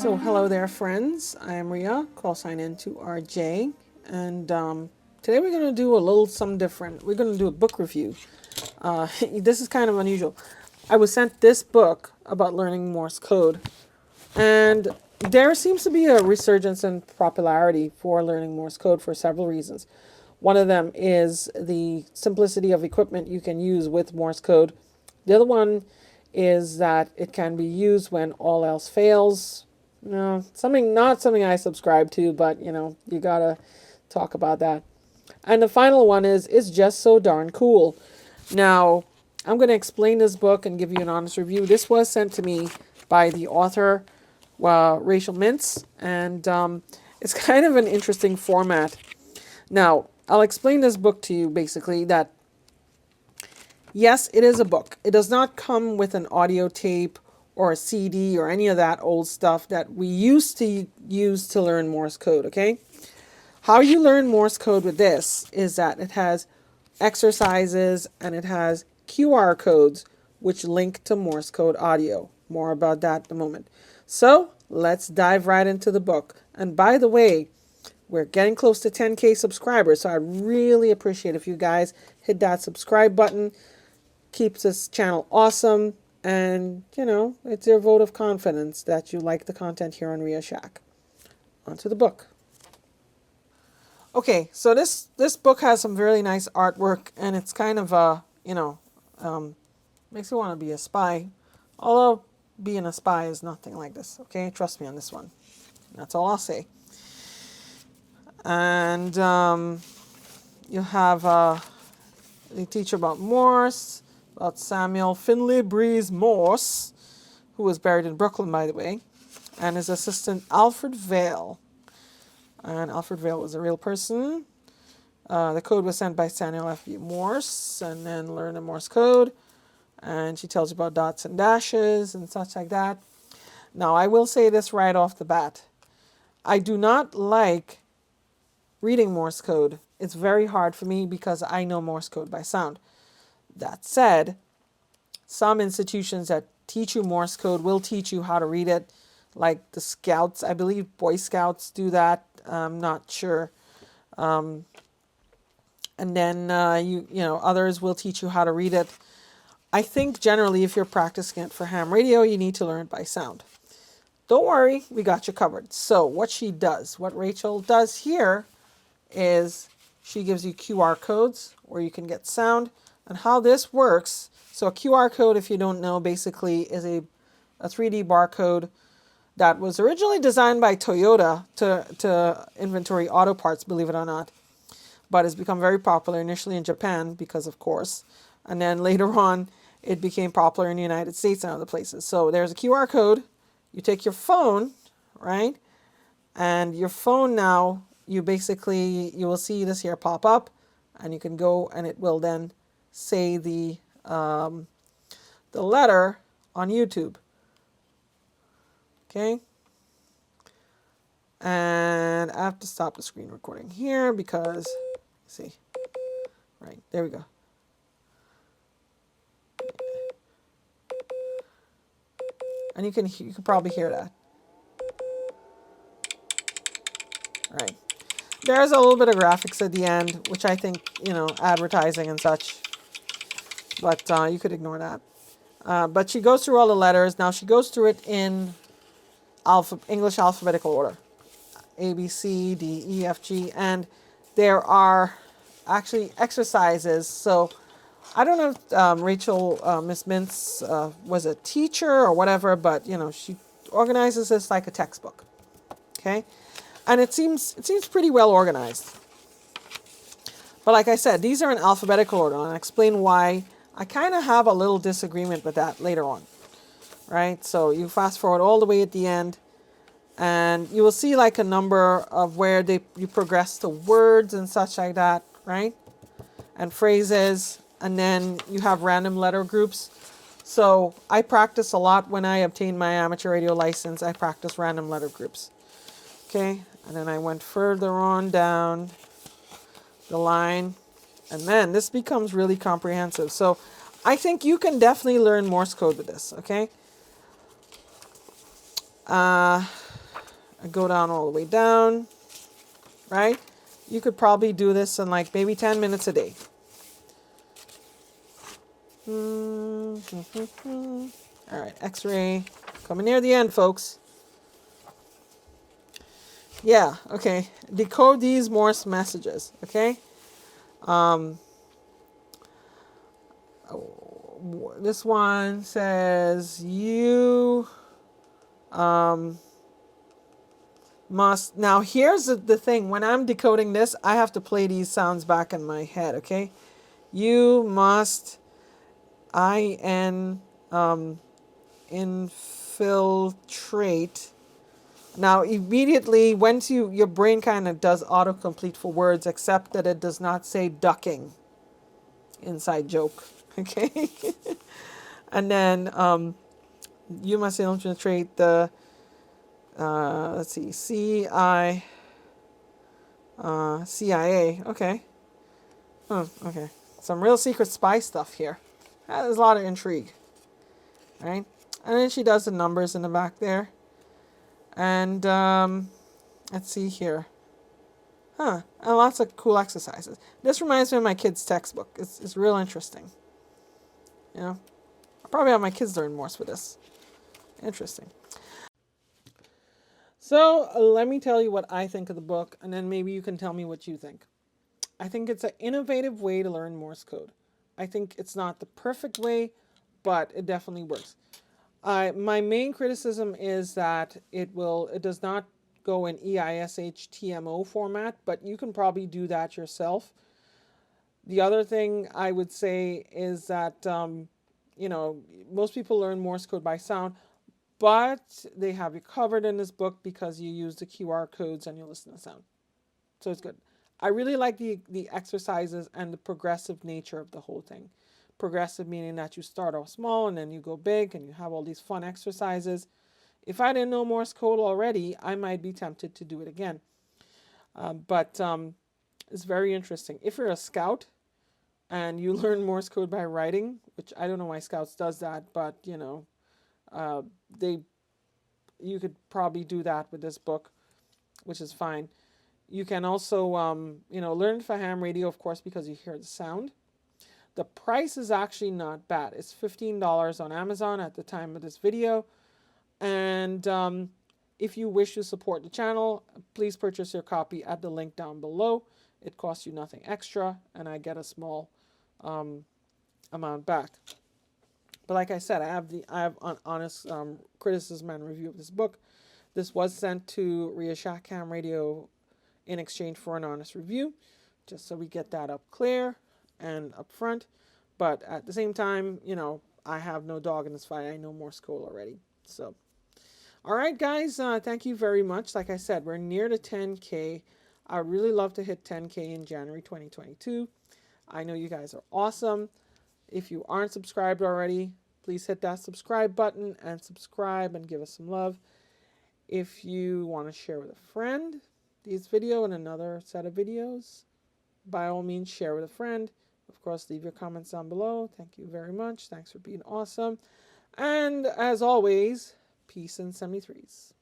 So hello there, friends. I am Ria, call sign in to RJ, and today we're going to do a little something different. We're going to do a book review. This is kind of unusual. I was sent this book about learning Morse code, and there seems to be a resurgence in popularity for learning Morse code for several reasons. One of them is the simplicity of equipment you can use with Morse code. The other one is that it can be used when all else fails. No, not something I subscribe to, but you gotta talk about that. And the final one is it's just so darn cool. Now, I'm going to explain this book and give you an honest review. This was sent to me by the author, Rachel Mintz, and it's kind of an interesting format. Now, I'll explain this book to you basically that, yes, it is a book. It does not come with an audio tape or a CD or any of that old stuff that we used to use to learn Morse code, okay? How you learn Morse code with this is that it has exercises and it has QR codes which link to Morse code audio. More about that in a moment. So let's dive right into the book. And by the way, we're getting close to 10K subscribers, so I really appreciate if you guys hit that subscribe button. Keeps this channel awesome, and it's your vote of confidence that you like the content here on Ria Shack. On to the book. Okay, so this book has some really nice artwork, and it's kind of makes you want to be a spy. Although being a spy is nothing like this. Okay, trust me on this one. That's all I'll say. And you have they teach about Morse, about Samuel Finley Breeze Morse, who was buried in Brooklyn, by the way, and his assistant Alfred Vail. And Alfred Vail was a real person. The code was sent by Samuel F.B. Morse, and then learn the Morse code. And she tells you about dots and dashes and such like that. Now, I will say this right off the bat. I do not like reading Morse code. It's very hard for me because I know Morse code by sound. That said, some institutions that teach you Morse code will teach you how to read it, like the Scouts. I believe Boy Scouts do that. I'm not sure. And then others will teach you how to read it. I think generally if you're practicing it for ham radio, you need to learn it by sound. Don't worry, we got you covered. So what Rachel does here is she gives you QR codes where you can get sound. And how this works, so a QR code, if you don't know, basically is a 3D barcode that was originally designed by Toyota to inventory auto parts, believe it or not. But it's become very popular initially in Japan because, of course. And then later on, it became popular in the United States and other places. So there's a QR code. You take your phone, right? And your phone now, you will see this here pop up. And you can go and it will then say the letter on YouTube. Okay. And I have to stop the screen recording here because, see, right, there we go. And you can probably hear that. All right. There's a little bit of graphics at the end, which I think, advertising and such. But you could ignore that. But she goes through all the letters. Now she goes through it in English alphabetical order. A, B, C, D, E, F, G. And there are actually exercises. So I don't know if Rachel, Miss Mintz, was a teacher or whatever, but, she organizes this like a textbook. Okay? And it seems pretty well organized. But like I said, these are in alphabetical order. And I'll explain why I kind of have a little disagreement with that later on. Right? So you fast forward all the way at the end. And you will see like a number of where you progress to words and such like that. Right? And phrases. And then you have random letter groups. So I practice a lot when I obtained my amateur radio license. I practice random letter groups. Okay? And then I went further on down the line. And then this becomes really comprehensive. So I think you can definitely learn Morse code with this. Okay? I go down all the way down, right? You could probably do this in like maybe 10 minutes a day. All right, X-ray. Coming near the end, folks. Yeah, okay. Decode these Morse messages, okay? This one says you must. Now, here's the thing. When I'm decoding this, I have to play these sounds back in my head, okay? You must infiltrate. Now, immediately, once your brain kind of does autocomplete for words, except that it does not say ducking. Inside joke, okay? And then you must infiltrate the, let's see, CIA. Okay. Oh, okay. Some real secret spy stuff here. There's a lot of intrigue. Right? And then she does the numbers in the back there. And let's see here. And lots of cool exercises. This reminds me of my kids' textbook. It's real interesting. You know? I'll probably have my kids learn Morse with this. Interesting. So let me tell you what I think of the book, and then maybe you can tell me what you think. I think it's an innovative way to learn Morse code. I think it's not the perfect way, but it definitely works. My main criticism is that it does not go in EISHTMO format, but you can probably do that yourself. The other thing I would say is that, most people learn Morse code by sound, but they have you covered in this book because you use the QR codes and you listen to sound. So it's good. I really like the exercises and the progressive nature of the whole thing. Progressive meaning that you start off small and then you go big and you have all these fun exercises. If I didn't know Morse code already, I might be tempted to do it again. But it's very interesting. If you're a scout and you learn Morse code by writing, which I don't know why Scouts does that, but you could probably do that with this book, which is fine. You can also, learn for ham radio, of course, because you hear the sound. The price is actually not bad. It's $15 on Amazon at the time of this video. And if you wish to support the channel, please purchase your copy at the link down below. It costs you nothing extra, and I get a small amount back. But like I said, I have an honest criticism and review of this book. This was sent to Radioddity Ham Radio in exchange for an honest review, just so we get that up clear and up front. But at the same time, I have no dog in this fight. I know Morse code already. So, all right, guys, thank you very much. Like I said, we're near to 10K. I really love to hit 10K in January 2022. I know you guys are awesome. If you aren't subscribed already, please hit that subscribe button and subscribe and give us some love. If you want to share with a friend this video and another set of videos, by all means, share with a friend. Of course, leave your comments down below. Thank you very much. Thanks for being awesome. And as always, peace and 73s.